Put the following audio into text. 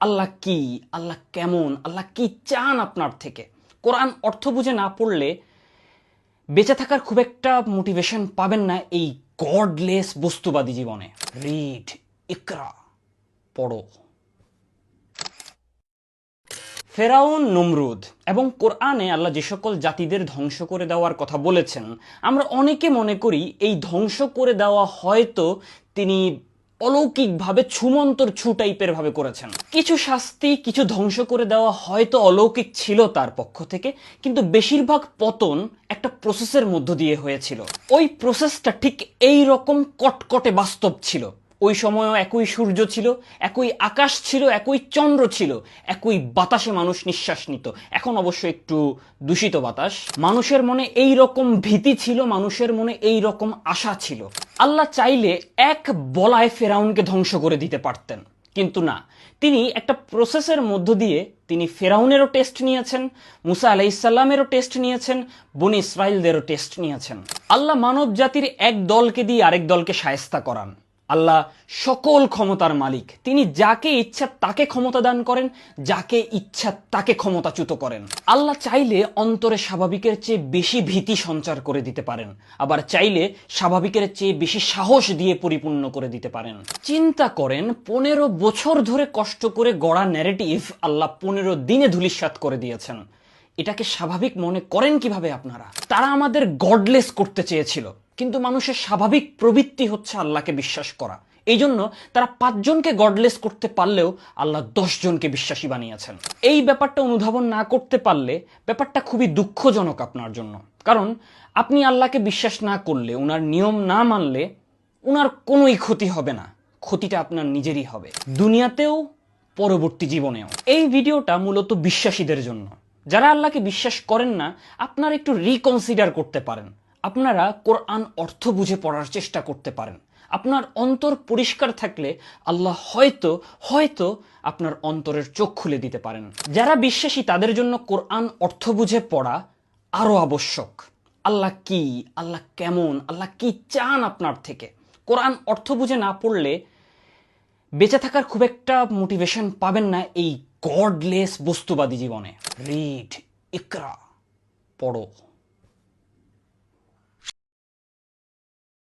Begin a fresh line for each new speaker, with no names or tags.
আল্লাহ কি, আল্লাহ কেমন, আল্লাহ কি চান আপনার থেকে। কোরআন অর্থ বুঝে না পড়লে বেঁচে থাকার খুব একটা মোটিভেশন পাবেন না এই গডলেস বস্তুবাদী জীবনে। রিড, ইকরা, পড়ো। ফেরাউন, নমরুদ এবং কোরআনে আল্লাহ যে সকল জাতিদের ধ্বংস করে দেওয়ার কথা বলেছেন, আমরা অনেকে মনে করি এই ধ্বংস করে দেওয়া হয়তো তিনি অলৌকিকভাবে ছুমন্তর ছু টাইপের ভাবে করেছেন। কিছু শাস্তি, কিছু ধ্বংস করে দেওয়া হয়তো অলৌকিক ছিল তার পক্ষ থেকে, কিন্তু বেশিরভাগ পতন একটা প্রসেসের মধ্য দিয়ে হয়েছিল। ওই প্রসেসটা ঠিক এই রকম কটকটে বাস্তব ছিল। ওই সময়ও একই সূর্য ছিল, একই আকাশ ছিল, একই চন্দ্র ছিল, একই বাতাসে মানুষ নিঃশ্বাস নিত। এখন অবশ্য একটু দূষিত বাতাস। মানুষের মনে এই রকম ভীতি ছিল, মানুষের মনে এই রকম আশা ছিল। আল্লাহ চাইলে এক বলায় ফেরাউনকে ধ্বংস করে দিতে পারতেন, কিন্তু না, তিনি একটা প্রসেসের মধ্য দিয়ে তিনি ফেরাউনেরও টেস্ট নিয়েছেন, মুসা আলাইহিসসালামেরও টেস্ট নিয়েছেন, বনি ইসরাইলদেরও টেস্ট নিয়েছেন। আল্লাহ মানব জাতির এক দলকে দিয়ে আরেক দলকে শায়েস্তা করান। আল্লাহ সকল ক্ষমতার মালিক, তিনি যাকে ইচ্ছা তাকে ক্ষমতা দান করেন, যাকে ইচ্ছা তাকে ক্ষমতাচ্যুত করেন। আল্লাহ চাইলে অন্তরে স্বাভাবিকের চেয়ে বেশি ভীতি সঞ্চার করে দিতে পারেন, আবার চাইলে স্বাভাবিকের চেয়ে বেশি সাহস দিয়ে পরিপূর্ণ করে দিতে পারেন। চিন্তা করেন, 15 বছর ধরে কষ্ট করে গড়া ন্যারেটিভ আল্লাহ 15 দিনে ধূলিসাৎ করে দিয়েছেন। এটাকে স্বাভাবিক মনে করেন কিভাবে আপনারা? তারা আমাদের গডলেস করতে চেয়েছিল, কিন্তু মানুষের স্বাভাবিক প্রবৃত্তি হচ্ছে আল্লাহকে বিশ্বাস করা। এই জন্য তারা 5 জনকে গডলেস করতে পারলেও আল্লাহ 10 জনকে বিশ্বাসী বানিয়েছেন। এই ব্যাপারটা অনুধাবন না করতে পারলে ব্যাপারটা খুবই দুঃখজনক আপনার জন্য। কারণ আপনি আল্লাহকে বিশ্বাস না করলে, উনার নিয়ম না মানলে উনার কোনোই ক্ষতি হবে না, ক্ষতিটা আপনার নিজেরই হবে, দুনিয়াতেও পরবর্তী জীবনেও। এই ভিডিওটা মূলত বিশ্বাসীদের জন্য। যারা আল্লাহকে বিশ্বাস করেন না, আপনারা একটু রিকনসিডার করতে পারেন। আপনারা কোরআন অর্থ বুঝে পড়ার চেষ্টা করতে পারেন। আপনার অন্তর পরিষ্কার থাকলে আল্লাহ হয়তো হয়তো আপনার অন্তরের চোখ খুলে দিতে পারেন। যারা বিশ্বাসী তাদের জন্য কোরআন অর্থ বুঝে পড়া আরো আবশ্যক। আল্লাহ কি, আল্লাহ কেমন, আল্লাহ কি চান আপনার থেকে। কোরআন অর্থ বুঝে না পড়লে বেঁচে থাকার খুব একটা মোটিভেশন পাবেন না এই গডলেস বস্তুবাদী জীবনে। রিড, ইকরা, পড়ো।